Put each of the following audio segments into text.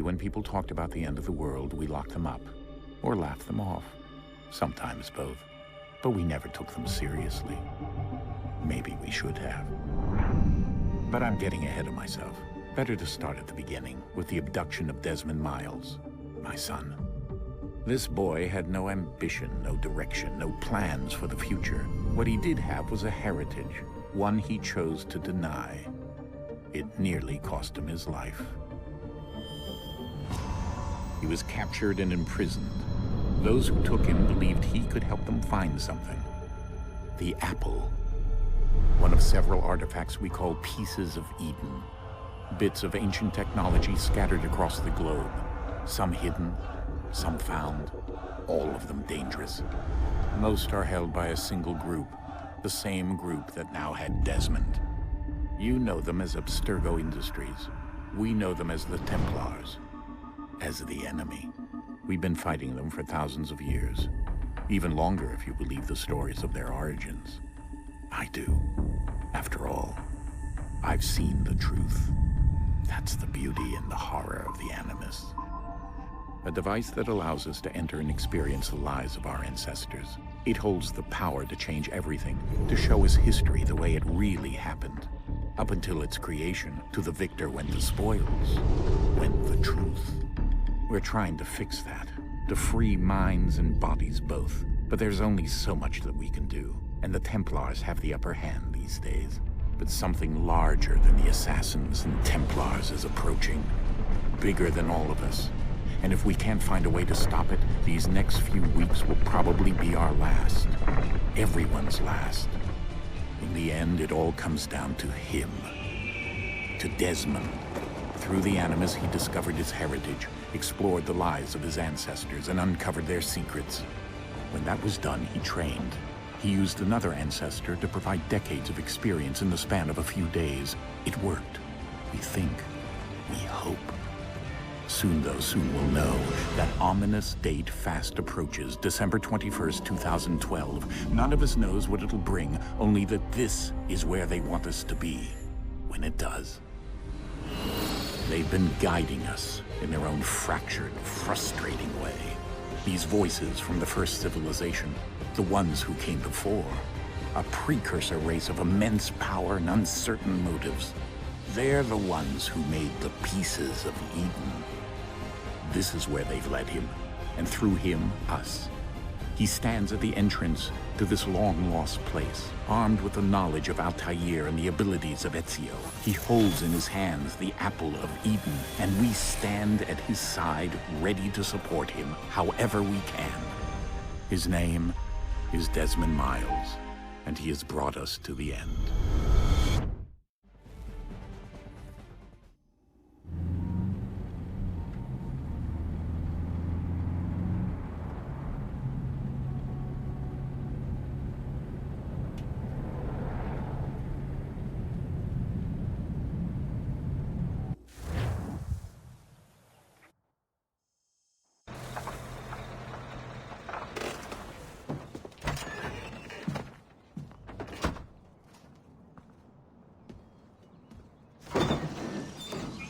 When people talked about the end of the world, we locked them up, or laughed them off. Sometimes both. But we never took them seriously. Maybe we should have. But I'm getting ahead of myself. Better to start at the beginning, with the abduction of Desmond Miles, my son. This boy had no ambition, no direction, no plans for the future. What he did have was a heritage, one he chose to deny. It nearly cost him his life. He was captured and imprisoned. Those who took him believed he could help them find something. The apple. One of several artifacts we call pieces of Eden. Bits of ancient technology scattered across the globe. Some hidden, some found, all of them dangerous. Most are held by a single group, the same group that now had Desmond. You know them as Abstergo Industries. We know them as the Templars. As the enemy. We've been fighting them for thousands of years. Even longer if you believe the stories of their origins. I do. After all, I've seen the truth. That's the beauty and the horror of the Animus. A device that allows us to enter and experience the lives of our ancestors. It holds the power to change everything, to show us history the way it really happened. Up until its creation, to the victor went the spoils, went the truth. We're trying to fix that, to free minds and bodies both. But there's only so much that we can do, and the Templars have the upper hand these days. But something larger than the Assassins and Templars is approaching, bigger than all of us. And if we can't find a way to stop it, these next few weeks will probably be our last. Everyone's last. In the end, it all comes down to him. To Desmond. Through the Animus, he discovered his heritage, explored the lives of his ancestors, and uncovered their secrets. When that was done, he trained. He used another ancestor to provide decades of experience in the span of a few days. It worked. We think. We hope. Soon we'll know. That ominous date fast approaches, December 21st, 2012. None of us knows what it'll bring, only that this is where they want us to be, when it does. They've been guiding us in their own fractured, frustrating way. These voices from the first civilization, the ones who came before, a precursor race of immense power and uncertain motives. They're the ones who made the pieces of Eden. This is where they've led him, and through him, us. He stands at the entrance to this long-lost place, armed with the knowledge of Altair and the abilities of Ezio. He holds in his hands the apple of Eden, and we stand at his side, ready to support him however we can. His name is Desmond Miles, and he has brought us to the end.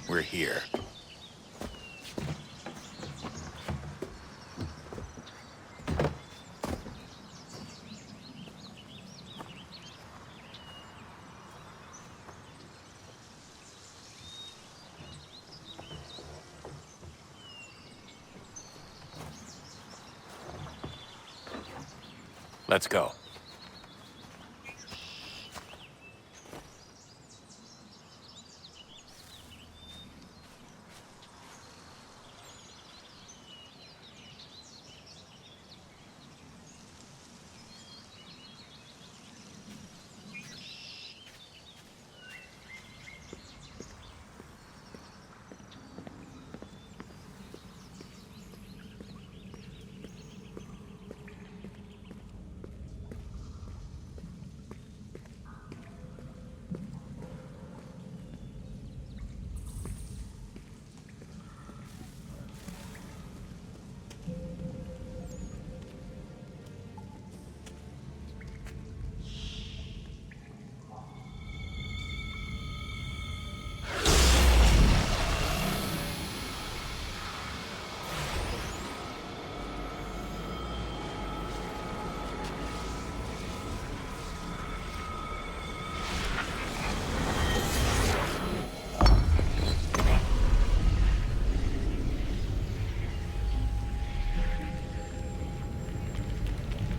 We're here. Let's go.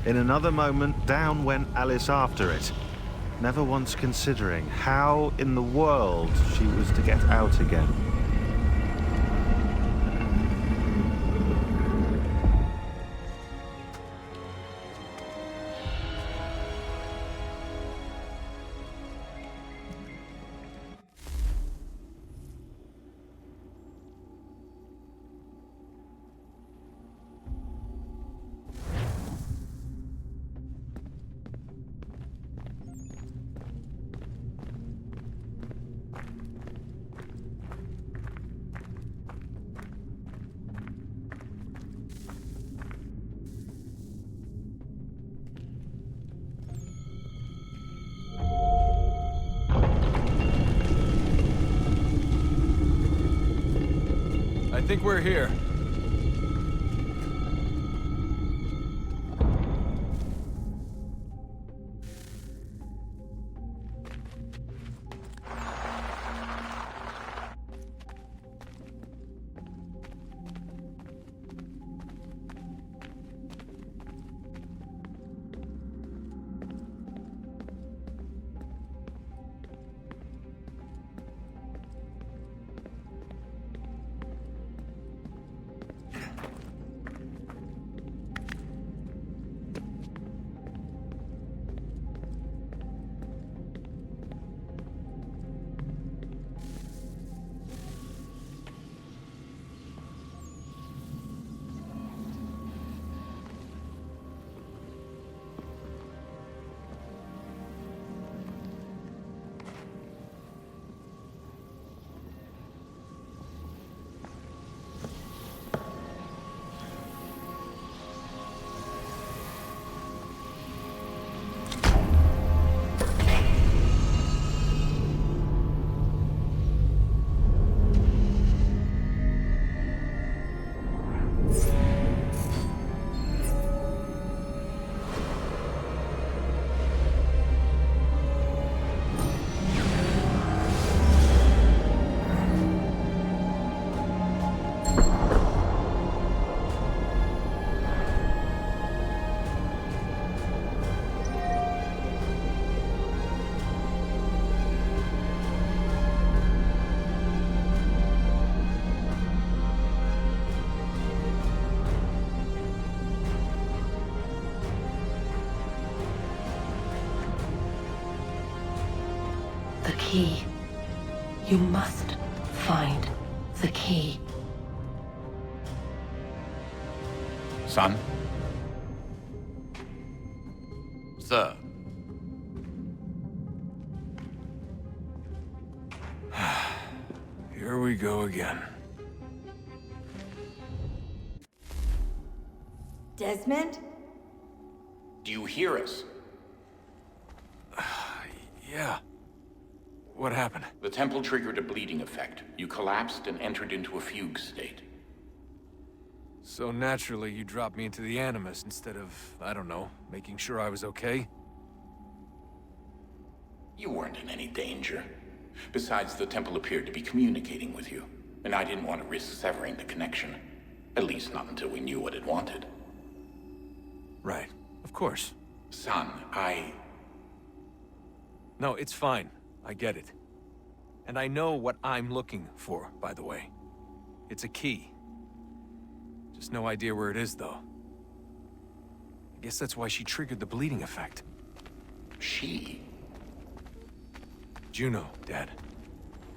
In another moment, down went Alice after it, never once considering how in the world she was to get out again. I think we're here. The key. You must find the key. Son? Sir. Here we go again. Desmond? Do you hear us? Yeah. What happened? The temple triggered a bleeding effect. You collapsed and entered into a fugue state. So naturally, you dropped me into the Animus instead of, I don't know, making sure I was okay? You weren't in any danger. Besides, the temple appeared to be communicating with you, and I didn't want to risk severing the connection. At least not until we knew what it wanted. Right. Of course. Son, No, it's fine. I get it. And I know what I'm looking for, by the way. It's a key. Just no idea where it is, though. I guess that's why she triggered the bleeding effect. She? Juno, Dad.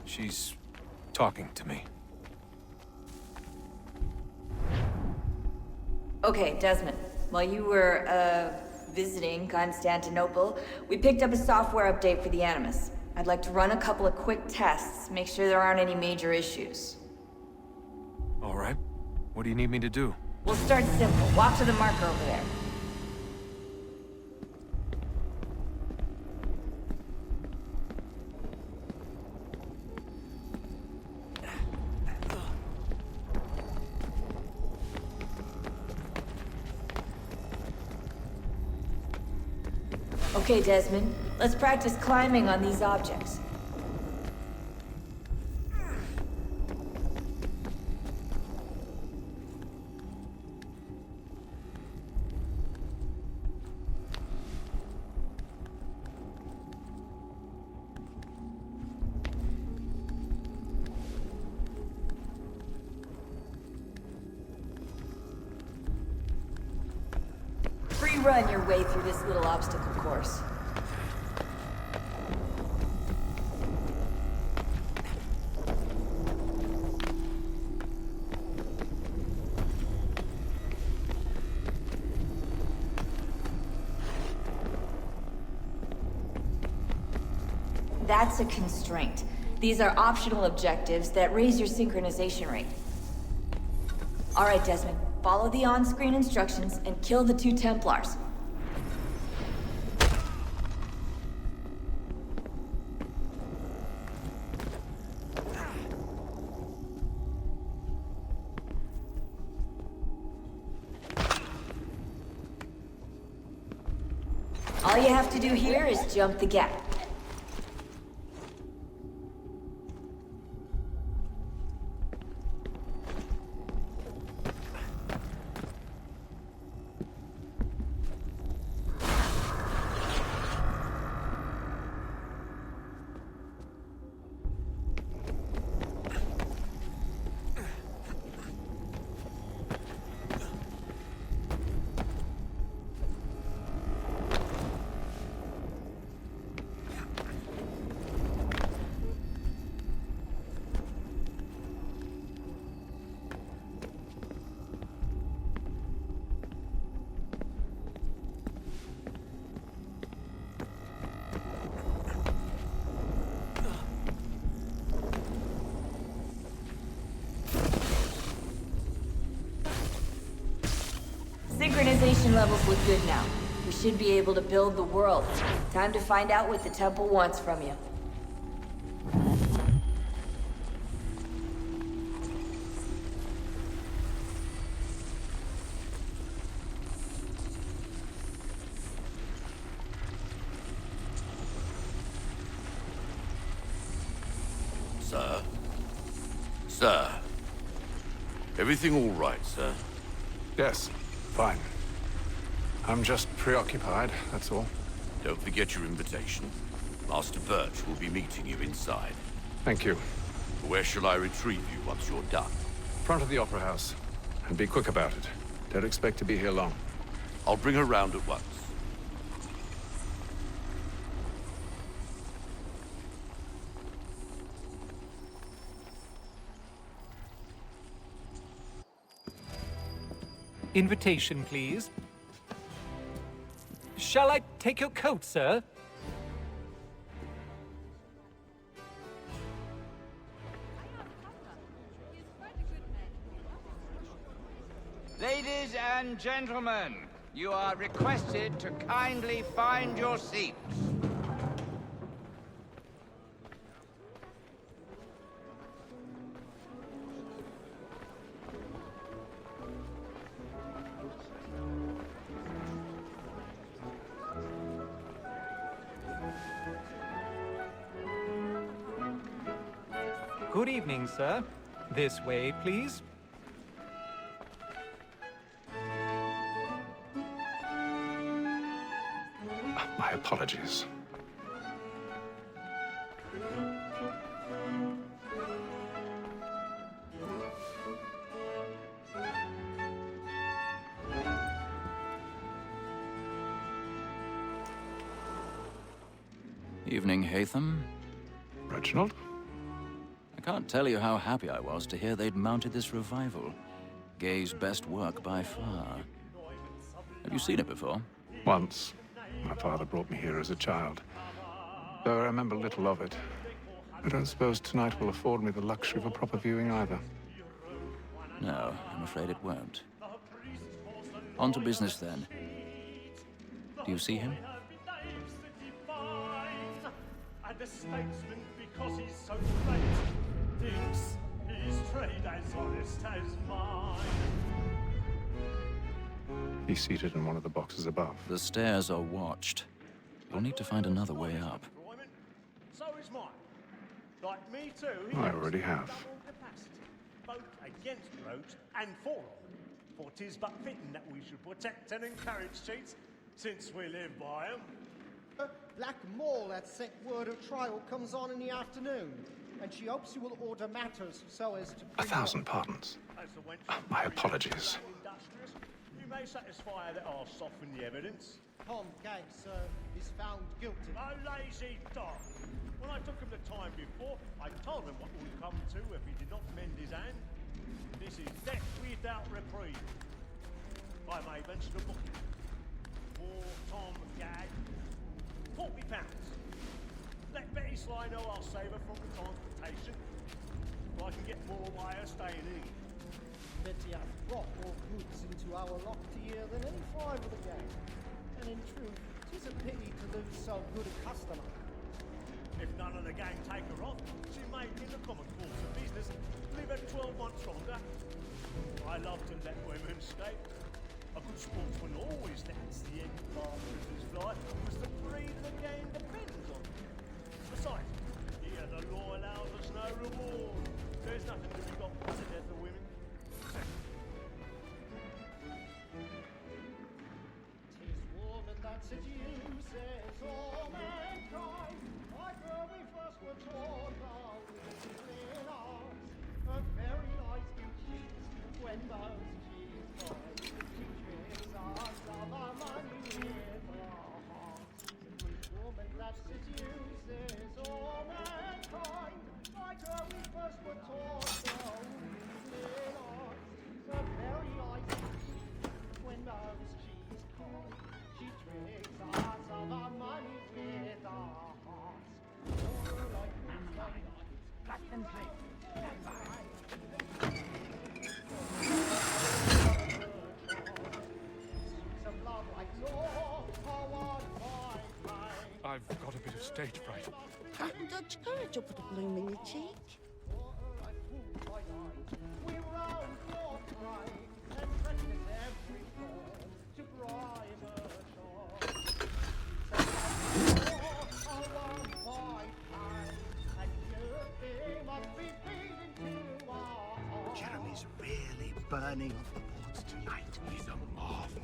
She's talking to me. Okay, Desmond. While you were, visiting Constantinople, we picked up a software update for the Animus. I'd like to run a couple of quick tests, make sure there aren't any major issues. All right. What do you need me to do? We'll start simple. Walk to the marker over there. Okay, Desmond. Let's practice climbing on these objects. run your way through this little obstacle course. That's a constraint. These are optional objectives that raise your synchronization rate. Alright, Desmond. Follow the on-screen instructions and kill the 2 Templars. All you have to do here is jump the gap. Synchronization levels look good now. We should be able to build the world. Time to find out what the temple wants from you. Sir? Sir? Everything all right, sir? Yes, fine. I'm just preoccupied, that's all. Don't forget your invitation. Master Birch will be meeting you inside. Thank you. Where shall I retrieve you once you're done? Front of the Opera House. And be quick about it. Don't expect to be here long. I'll bring her round at once. Invitation, please. Shall I take your coat, sir? Ladies and gentlemen, you are requested to kindly find your seats. Good evening, sir. This way, please. My apologies. Evening, Hatham. Reginald? I can't tell you how happy I was to hear they'd mounted this revival. Gay's best work by far. Have you seen it before? Once. My father brought me here as a child. Though I remember little of it. I don't suppose tonight will afford me the luxury of a proper viewing either. No, I'm afraid it won't. On to business then. Do you see him? And a statesman because he's so great thinks his trade as honest as mine. He's seated in one of the boxes above. The stairs are watched. You'll need to find another way up. So is mine. Like me too. I already have. Both against roads and for them. For 'tis but fitting that we should protect and encourage cheats, since we live by 'em. Black Mall at set word of trial comes on in the afternoon, and she hopes you will order matters so as to... 1,000 pardons. My apologies. may satisfy that I'll soften the evidence. Tom Gag, sir, is found guilty. A lazy dog! When I took him the time before, I told him what would come to if he did not mend his hand. This is death without reprieve. I may mention a booking. For Tom Gag, £40. Let Betty Sly know I'll save her from the transportation, so I can get more by her staying in. Betty has brought more goods into our locked year than any five of the gang. And in truth, 'tis a pity to lose so good a customer. If none of the gang take her off, she may, in the common course of business, live her 12 months longer. I love to let women escape. A good sportsman always lets the end part of his life, because the breed of the game depends on it. Besides, here the law allows us no reward. There's nothing to be got by the death of women. Tis woman that seduces all mankind. Like her we first were taught our within ours. A very nice good cheese when those cheese boys. She tricks us of our money with our hearts. Tis woman that seduces all mankind. Like her we first were taught our within ours. A very nice good cheese when those cheese boys. She tricks us of our money with our hearts. Black and play. I've got a bit of stage fright. Haven't got courage up with a bloom in your cheek. Jeremy's really burning off the boards tonight. He's a marvel.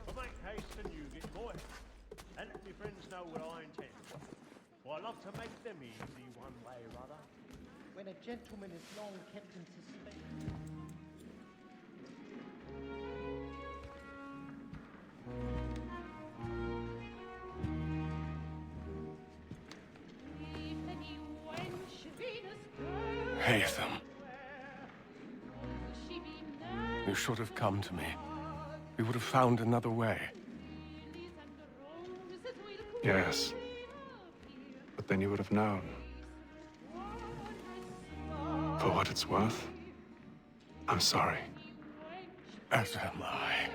But make haste and you get going. And let my friends know what I intend. For I love to make them easy one way or other. When a gentleman is long kept in suspense. Haytham. You should have come to me. We would have found another way. Yes. But then you would have known. For what it's worth, I'm sorry. As am I.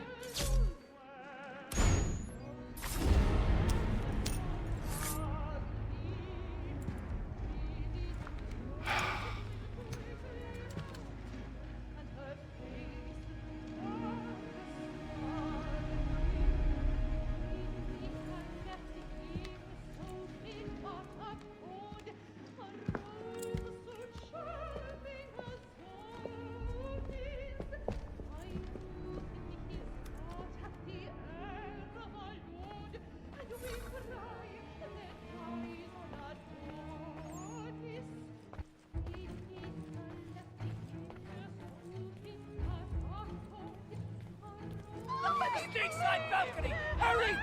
Side balcony! Hurry!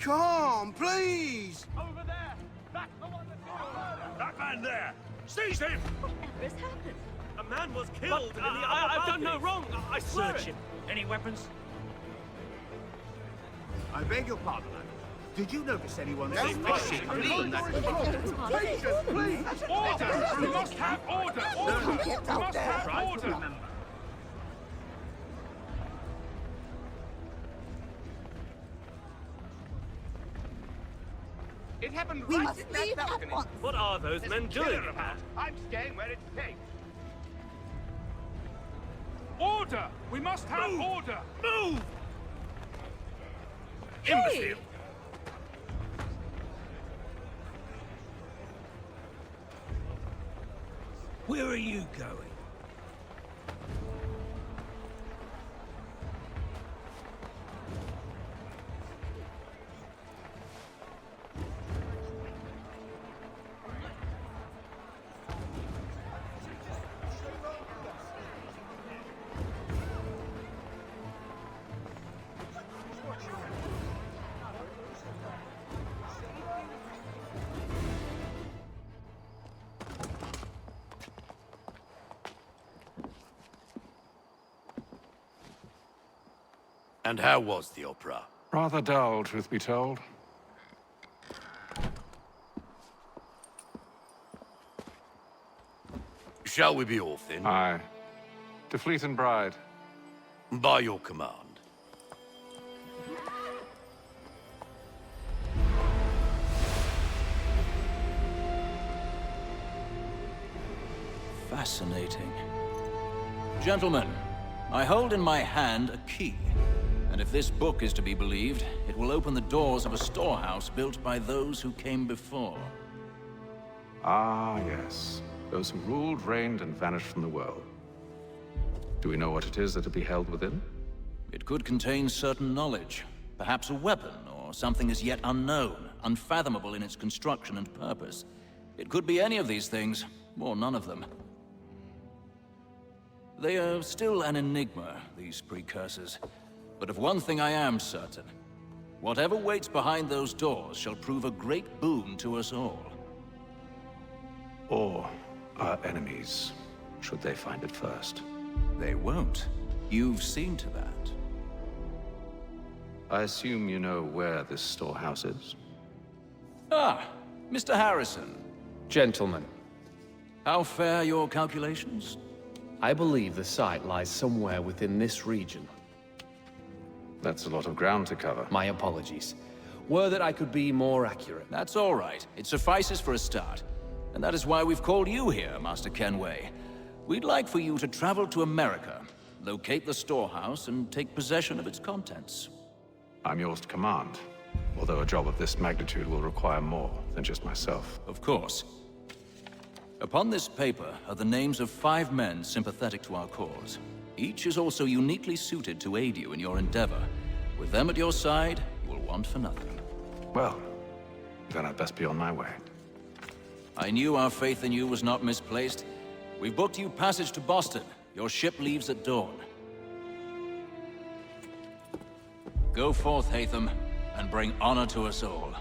Come, please! Over there! That's the one that's doing murder! That man there! Seize him! Whatever has happened? A man was killed in the other I've done no wrong. I swear Search it. him. Any weapons? I beg your pardon, lad. Did you notice anyone No, fishing in that? Patience, please! Order! We must have order! Order! We must have order! It happened We right must in that leave at balcony. once. What are those men doing about? I'm staying where it's safe. Order! We must have order! Move! Hey! Imbecile! Where are you going? And how was the opera? Rather dull, truth be told. Shall we be off then? Aye. To Fleet and Bride. By your command. Fascinating. Gentlemen, I hold in my hand a key. And if this book is to be believed, it will open the doors of a storehouse built by those who came before. Ah, yes. Those who ruled, reigned, and vanished from the world. Do we know what it is that will be held within? It could contain certain knowledge. Perhaps a weapon, or something as yet unknown, unfathomable in its construction and purpose. It could be any of these things, or none of them. They are still an enigma, these precursors. But of one thing I am certain. Whatever waits behind those doors shall prove a great boon to us all. Or our enemies, should they find it first. They won't. You've seen to that. I assume you know where this storehouse is? Ah, Mr. Harrison. Gentlemen, How fare your calculations? I believe the site lies somewhere within this region. That's a lot of ground to cover. My apologies. Were that I could be more accurate. That's all right. It suffices for a start. And that is why we've called you here, Master Kenway. We'd like for you to travel to America, locate the storehouse, and take possession of its contents. I'm yours to command, although a job of this magnitude will require more than just myself. Of course. Upon this paper are the names of 5 men sympathetic to our cause. Each is also uniquely suited to aid you in your endeavor. With them at your side, you will want for nothing. Well, then I'd best be on my way. I knew our faith in you was not misplaced. We've booked you passage to Boston. Your ship leaves at dawn. Go forth, Hatham, and bring honor to us all.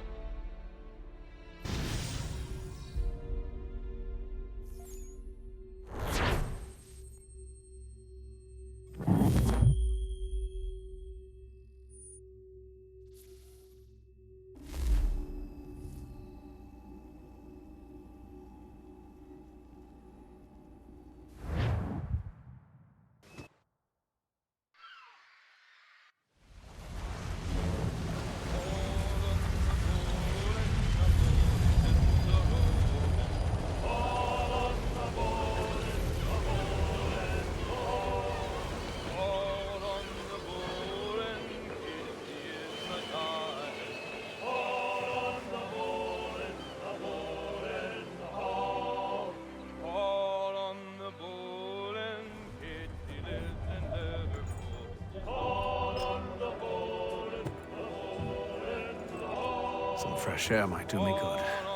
Some fresh air might do me good.